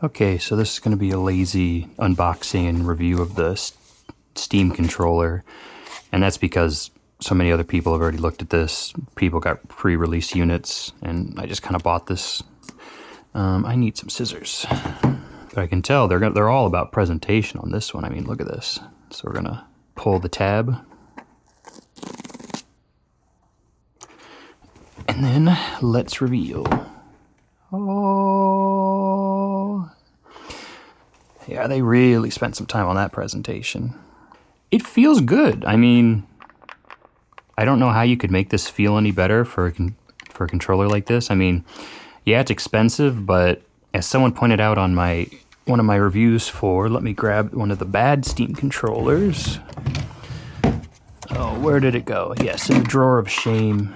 Okay, so this is going to be a lazy unboxing and review of the Steam controller, and that's because so many other people have already looked at this. People got pre-release units, and I just kind of bought this. I need some scissors, but I can tell they're all about presentation on this one. I mean, look at this. So we're gonna pull the tab, and then let's reveal. Oh, yeah, they really spent some time on that presentation. It feels good. I mean, I don't know how you could make this feel any better for a controller like this. I mean, yeah, it's expensive, but as someone pointed out on one of my reviews for, let me grab one of the bad Steam controllers. Oh, where did it go? Yes, in the drawer of shame.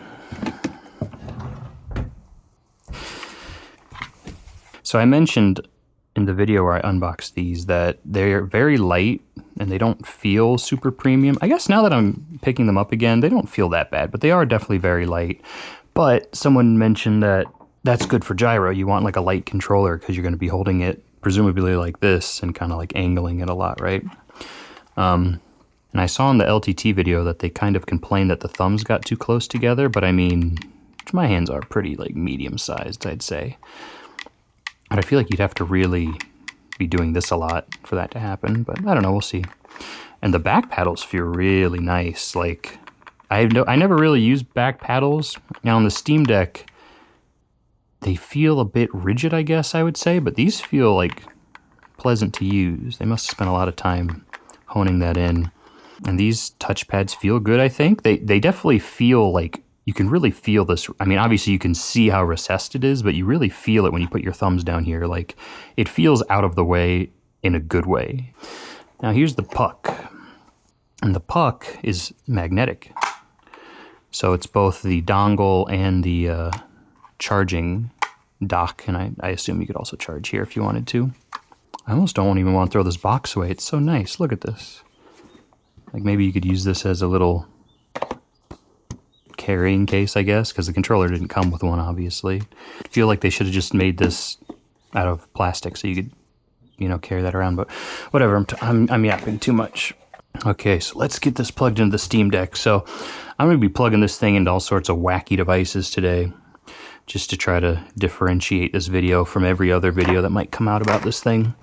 So I mentioned in the video where I unboxed these that they're very light and they don't feel super premium. I guess now that I'm picking them up again, they don't feel that bad, but they are definitely very light. But someone mentioned that that's good for gyro. You want like a light controller because you're going to be holding it presumably like this and kind of like angling it a lot, right? And I saw in the LTT video that they kind of complained that the thumbs got too close together, but I mean, my hands are pretty like medium sized, I'd say. But I feel like you'd have to really be doing this a lot for that to happen, but I don't know, we'll see. And the back paddles feel really nice. Like, I never really used back paddles. Now on the Steam Deck, they feel a bit rigid, I guess I would say, but these feel like pleasant to use. They must have spent a lot of time honing that in. And these touchpads feel good, I think. They definitely feel like, you can really feel this. I mean, obviously you can see how recessed it is, but you really feel it when you put your thumbs down here. Like, it feels out of the way in a good way. Now here's the puck. And the puck is magnetic. So it's both the dongle and the charging dock, and I assume you could also charge here if you wanted to. I almost don't even want to throw this box away. It's so nice. Look at this. Like, maybe you could use this as a little carrying case, I guess, because the controller didn't come with one, obviously. I feel like they should have just made this out of plastic so you could, carry that around, but whatever, I'm yapping too much. Okay, so let's get this plugged into the Steam Deck. So I'm going to be plugging this thing into all sorts of wacky devices today, just to try to differentiate this video from every other video that might come out about this thing.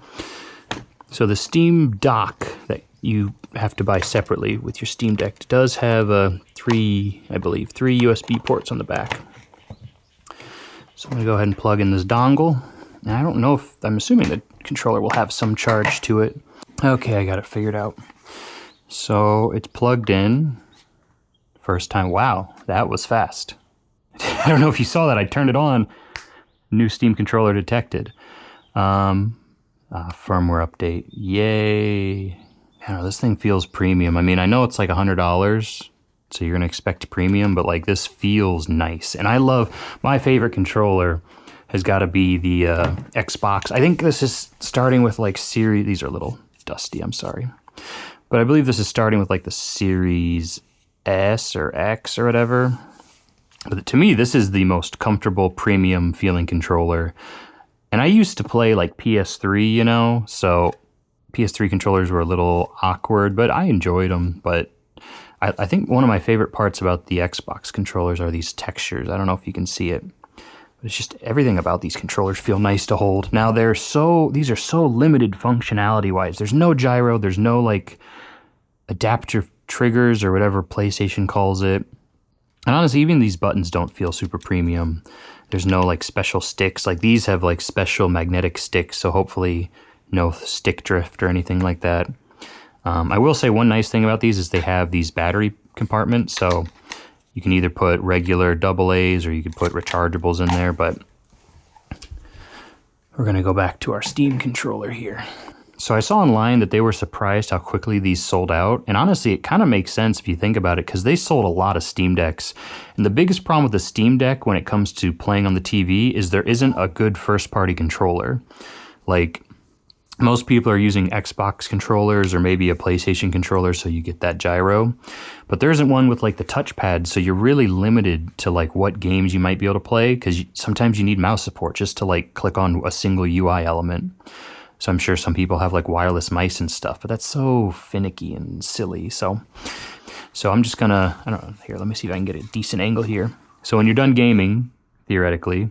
So the Steam dock that you have to buy separately with your Steam Deck does have three USB ports on the back. So I'm going to go ahead and plug in this dongle. And I don't know if, I'm assuming the controller will have some charge to it. Okay, I got it figured out. So it's plugged in. First time. Wow, that was fast. I don't know if you saw that. I turned it on. New Steam controller detected. Firmware update. Yay. I don't know, this thing feels premium. I mean, I know it's like $100, so you're gonna expect premium, but like, this feels nice. And I love, my favorite controller has got to be the Xbox. I think this is starting with like series, these are a little dusty, I'm sorry. But I believe this is starting with like the Series S or X or whatever. But to me, this is the most comfortable premium feeling controller. And I used to play like PS3, so PS3 controllers were a little awkward, but I enjoyed them. But I think one of my favorite parts about the Xbox controllers are these textures. I don't know if you can see it, but it's just everything about these controllers feel nice to hold. Now these are so limited functionality wise. There's no gyro, there's no like adapter triggers or whatever PlayStation calls it. And honestly, even these buttons don't feel super premium. There's no like special sticks. Like, these have like special magnetic sticks, so hopefully no stick drift or anything like that. I will say one nice thing about these is they have these battery compartments, so you can either put regular AA's or you could put rechargeables in there, but we're gonna go back to our Steam controller here. So I saw online that they were surprised how quickly these sold out, and honestly it kind of makes sense if you think about it, because they sold a lot of Steam Decks. And the biggest problem with the Steam Deck when it comes to playing on the TV is there isn't a good first-party controller. Like, Most people are using Xbox controllers or maybe a PlayStation controller, so you get that gyro. But there isn't one with like the touchpad, so you're really limited to like what games you might be able to play, because sometimes you need mouse support just to like click on a single UI element. So I'm sure some people have like wireless mice and stuff, but that's so finicky and silly. So I'm just gonna, I don't know, here, let me see if I can get a decent angle here. So when you're done gaming, theoretically,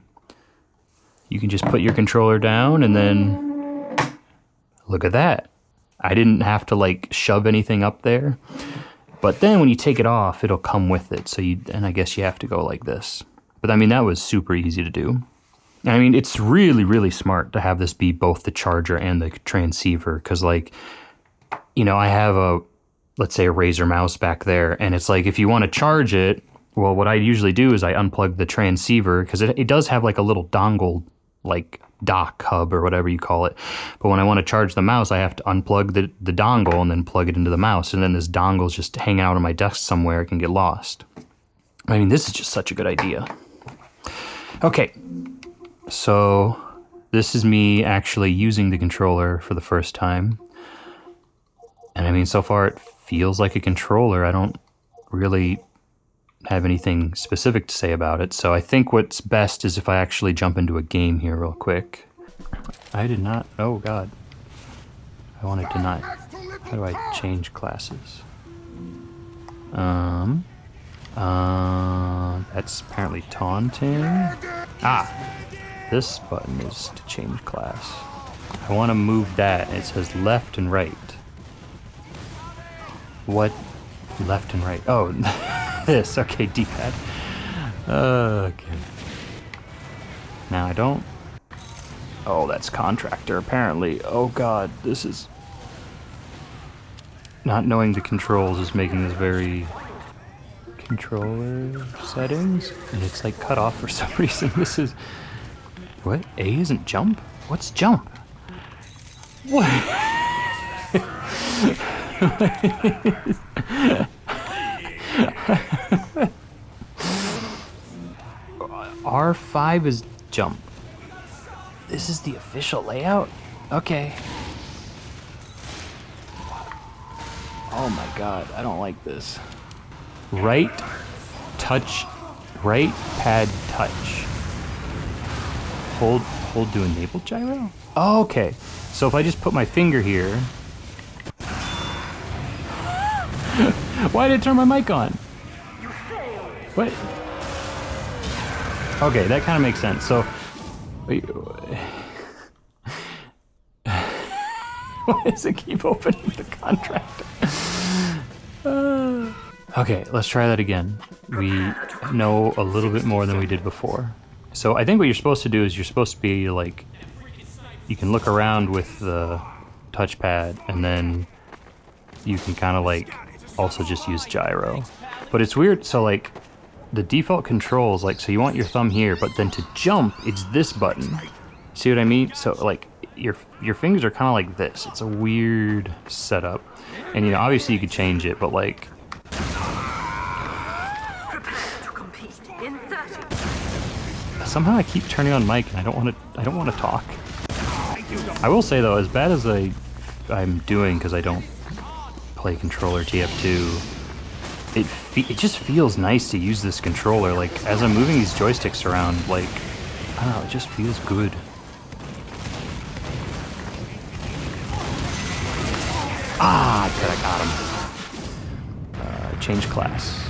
you can just put your controller down and then look at that. I didn't have to like shove anything up there. But then when you take it off, it'll come with it. So and I guess you have to go like this. But I mean, that was super easy to do. And I mean, it's really, really smart to have this be both the charger and the transceiver. Cause like, you know, I have let's say a Razer mouse back there. And it's like, if you want to charge it, well, what I usually do is I unplug the transceiver, cause it does have like a little dongle, like dock hub or whatever you call it. But when I want to charge the mouse, I have to unplug the dongle and then plug it into the mouse. And then this dongle's just hanging out on my desk somewhere. It can get lost. I mean, this is just such a good idea. Okay. So this is me actually using the controller for the first time. And I mean, so far it feels like a controller. I don't really have anything specific to say about it. So I think what's best is if I actually jump into a game here real quick. I did not, oh God. I wanted to not, how do I change classes? That's apparently taunting. Ah, this button is to change class. I want to move that. It says left and right. What? Left and right. Oh, this. Okay, D-pad. Okay. Now I don't. Oh, that's contractor, apparently. Oh God, this is... Not knowing the controls is making this very... Controller settings? And it's like cut off for some reason. This is... What? A isn't jump? What's jump? What? R5 is jump. This is the official layout? Okay. Oh my God, I don't like this. Right touch, right pad touch. Hold to enable gyro? Oh, okay. So if I just put my finger here. Why did it turn my mic on? What? Okay, that kind of makes sense. So, wait. Why does it keep opening the contract? Okay, let's try that again. We know a little bit more than we did before. So I think what you're supposed to do is you're supposed to be like, you can look around with the touchpad and then you can kind of like also just use gyro. But it's weird, so like the default controls, like, so you want your thumb here, but then to jump, it's this button. See what I mean? So like your fingers are kind of like this. It's a weird setup. And you know, obviously you could change it, but like, somehow I keep turning on mic and I don't want to talk. I will say though, as bad as I'm doing, because I don't play controller TF2, it just feels nice to use this controller. Like as I'm moving these joysticks around, like, I don't know, it just feels good. Ah, good, I got him. Change class.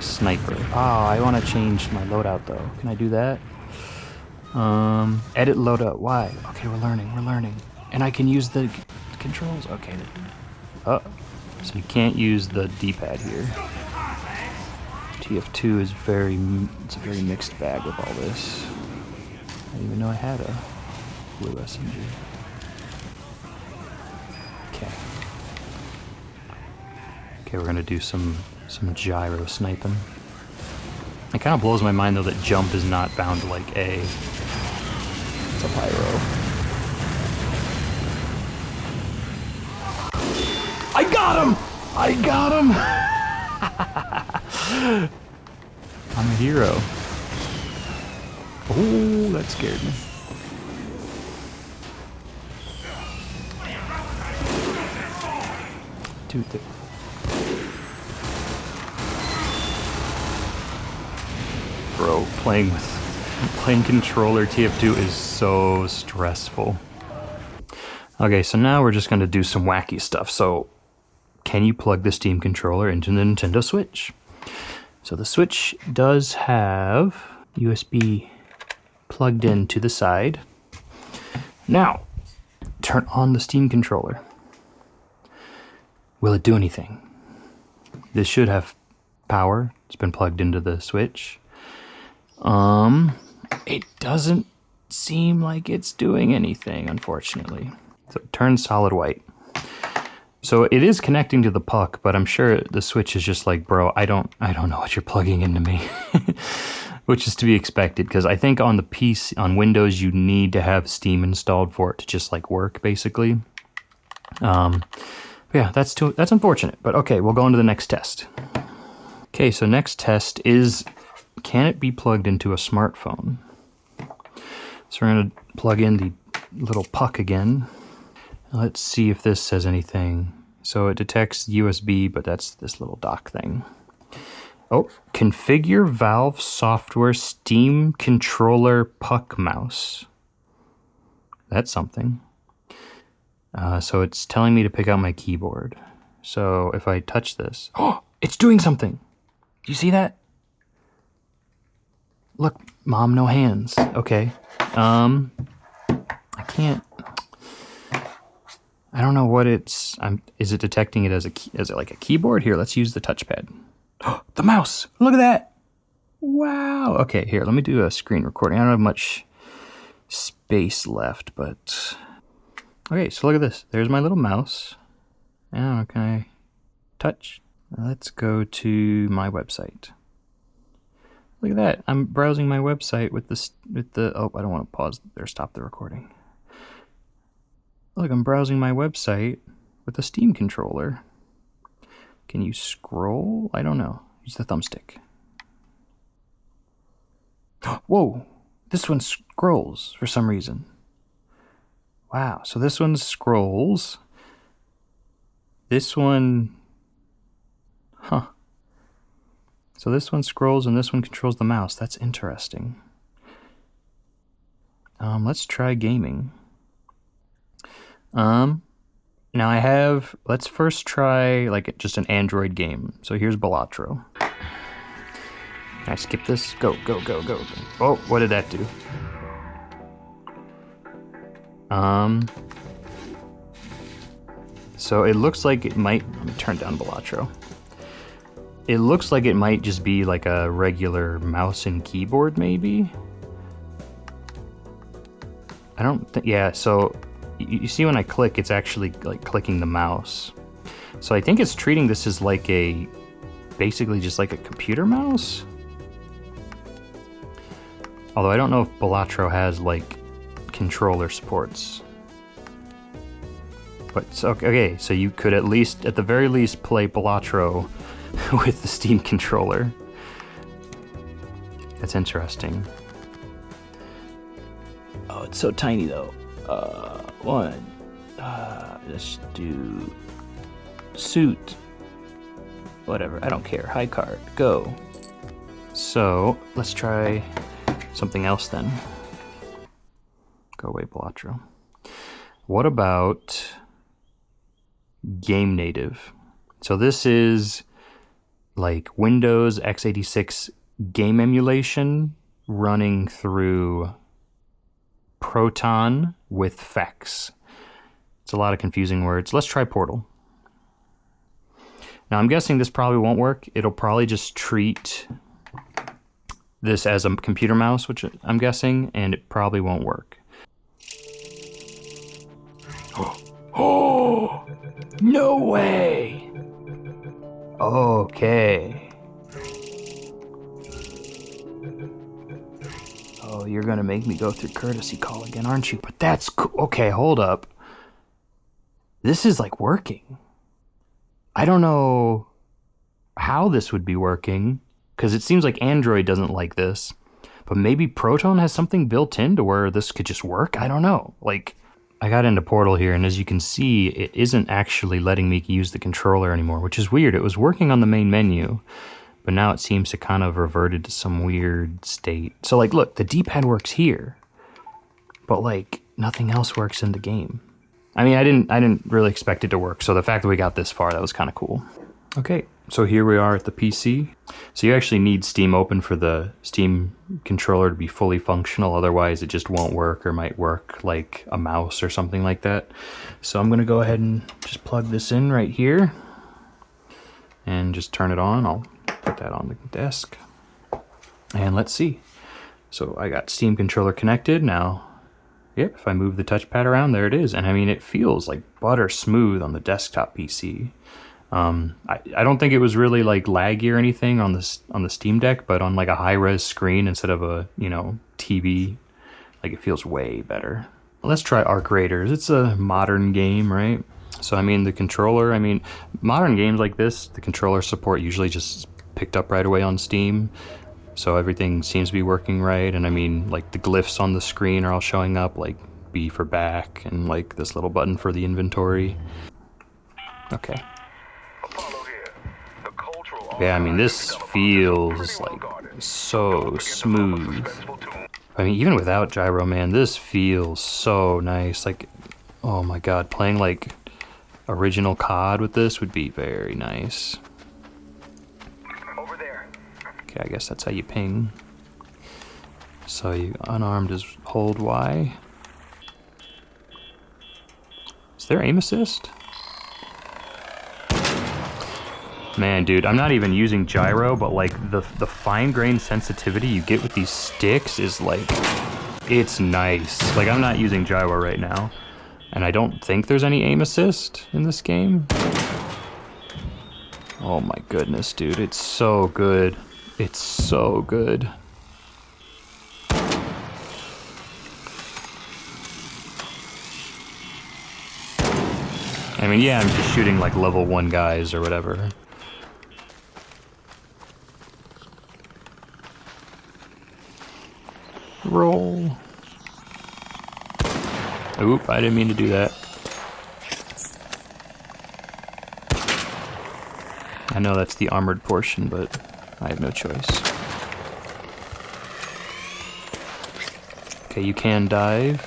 Sniper. Ah, I want to change my loadout though. Can I do that? Edit loadout. Why? Okay, we're learning. And I can use the controls. Okay. Oh, so you can't use the D-pad here. TF2 is it's a very mixed bag with all this. I didn't even know I had a blue SMG. Okay, we're gonna do some gyro sniping. It kind of blows my mind though that jump is not bound to like A. It's a pyro. I got him! I'm a hero. Oh, that scared me. Dude, bro, playing controller TF2 is so stressful. Okay, so now we're just gonna do some wacky stuff. So, can you plug the Steam controller into the Nintendo Switch? So the Switch does have USB plugged in to the side. Now, turn on the Steam controller. Will it do anything? This should have power. It's been plugged into the Switch. It doesn't seem like it's doing anything, unfortunately. So it turns solid white. So it is connecting to the puck, but I'm sure the Switch is just like, bro, I don't know what you're plugging into me. Which is to be expected, because I think on the PC, on Windows, you need to have Steam installed for it to just like work, basically. Yeah, that's unfortunate, but okay, we'll go into the next test. Okay, so next test is, can it be plugged into a smartphone? So we're gonna plug in the little puck again. Let's see if this says anything. So it detects USB, but that's this little dock thing. Oh, configure Valve software Steam controller puck mouse. That's something. So it's telling me to pick out my keyboard. So if I touch this, oh, it's doing something. Do you see that? Look, Mom, no hands. Okay. I can't. I don't know what it's. Is it detecting it as like a keyboard? Here, let's use the touchpad. Oh, the mouse! Look at that! Wow. Okay, here, let me do a screen recording. I don't have much space left, but okay. So look at this. There's my little mouse. Now, can I touch? Let's go to my website. Look at that. I'm browsing my website with the. Oh, I don't want to pause or stop the recording. Look, I'm browsing my website with a Steam controller. Can you scroll? I don't know. Use the thumbstick. Whoa! This one scrolls for some reason. Wow, so this one scrolls. This one... Huh. So this one scrolls and this one controls the mouse. That's interesting. Let's try gaming. Now I have, let's first try like just an Android game. So here's Balatro. Can I skip this? Go, go, go, go. Oh, what did that do? So it looks like it might, let me turn down Balatro. It looks like it might just be like a regular mouse and keyboard maybe. I don't think, yeah, so you see when I click, it's actually like clicking the mouse. So I think it's treating this as like basically just like a computer mouse. Although I don't know if Balatro has like controller supports. But okay, so you could at least, at the very least, play Balatro with the Steam controller. That's interesting. Oh, it's so tiny though. Let's do suit. Whatever, I don't care. High card, go. So let's try something else then. Go away, Balatro. What about Game Native? So this is like Windows x86 game emulation running through Proton with FEX. It's a lot of confusing words. Let's try Portal. Now I'm guessing this probably won't work. It'll probably just treat this as a computer mouse, which I'm guessing, and it probably won't work. Oh, no way! Okay. Oh, you're gonna make me go through courtesy call again, aren't you? But that's cool. Okay, hold up. This is like working. I don't know how this would be working, because it seems like Android doesn't like this. But maybe Proton has something built in to where this could just work? I don't know. Like, I got into Portal here, and as you can see, it isn't actually letting me use the controller anymore, which is weird. It was working on the main menu, but now it seems to kind of reverted to some weird state. So like, look, the D-pad works here, but like nothing else works in the game. I mean, I didn't really expect it to work, so the fact that we got this far, that was kind of cool. Okay, so here we are at the PC. So you actually need Steam open for the Steam controller to be fully functional, otherwise it just won't work, or might work like a mouse or something like that. So I'm gonna go ahead and just plug this in right here and just turn it on. I'll put that on the desk. And let's see. So I got Steam controller connected now. Yep, if I move the touchpad around, there it is. And I mean, it feels like butter smooth on the desktop PC. I don't think it was really like laggy or anything on the Steam Deck, but on like a high-res screen instead of a, you know, TV, like it feels way better. Let's try Arc Raiders. It's a modern game, right? So I mean, the controller, I mean, modern games like this, the controller support usually just picked up right away on Steam. So everything seems to be working right, and I mean, like the glyphs on the screen are all showing up, like B for back, and like this little button for the inventory. Okay. Yeah, I mean, this feels like so smooth. I mean, even without gyro, man, this feels so nice. Like, oh my god, playing like original COD with this would be very nice. Okay, I guess that's how you ping. So you unarmed is hold Y. Is there aim assist? Man, dude, I'm not even using gyro, but like the fine-grained sensitivity you get with these sticks is like, it's nice. Like, I'm not using gyro right now, and I don't think there's any aim assist in this game. Oh my goodness, dude, it's so good. It's so good. I mean, yeah, I'm just shooting like level 1 guys or whatever. Roll. Oop, I didn't mean to do that. I know that's the armored portion, but I have no choice. Okay, you can dive.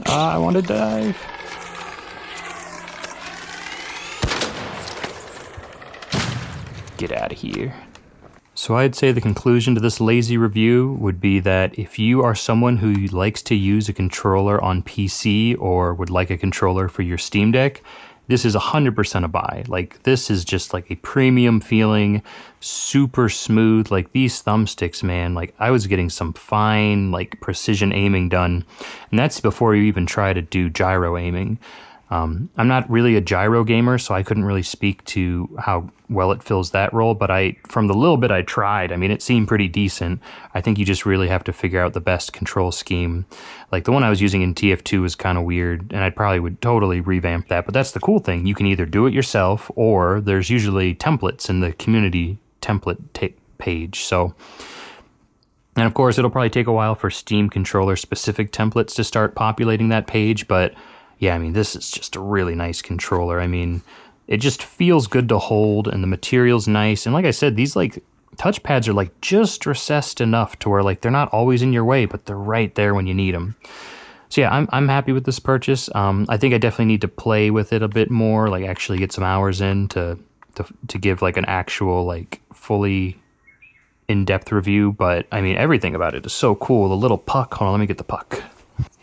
I want to dive. Get out of here. So I'd say the conclusion to this lazy review would be that if you are someone who likes to use a controller on PC or would like a controller for your Steam Deck, this is 100% a buy. Like, this is just like a premium feeling, super smooth. Like, these thumbsticks, man, like I was getting some fine, like precision aiming done. And that's before you even try to do gyro aiming. I'm not really a gyro gamer, so I couldn't really speak to how well it fills that role, but from the little bit I tried, I mean, it seemed pretty decent. I think you just really have to figure out the best control scheme. Like, the one I was using in TF2 was kind of weird, and I probably would totally revamp that, but that's the cool thing. You can either do it yourself, or there's usually templates in the community template page, so... And of course, it'll probably take a while for Steam controller-specific templates to start populating that page, but... yeah, I mean, this is just a really nice controller. I mean, it just feels good to hold, and the material's nice. And like I said, these like touchpads are like just recessed enough to where like they're not always in your way, but they're right there when you need them. So yeah, I'm happy with this purchase. I think I definitely need to play with it a bit more, like actually get some hours in to give like an actual like fully in-depth review. But I mean, everything about it is so cool. The little puck. Hold on, let me get the puck.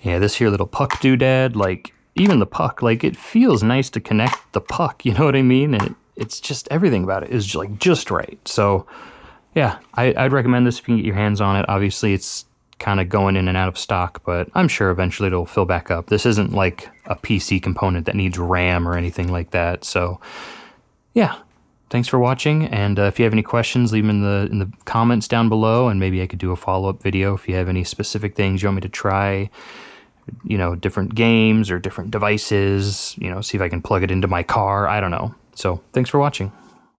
Yeah, this here little puck doodad, like. Even the puck, like, it feels nice to connect the puck, you know what I mean? And it's just, everything about it is like just right. So, yeah, I'd recommend this if you can get your hands on it. Obviously, it's kind of going in and out of stock, but I'm sure eventually it'll fill back up. This isn't like a PC component that needs RAM or anything like that. So, yeah, thanks for watching. And if you have any questions, leave them in the comments down below, and maybe I could do a follow-up video if you have any specific things you want me to try. You know, different games or different devices, you know, see if I can plug it into my car. I don't know. So thanks for watching.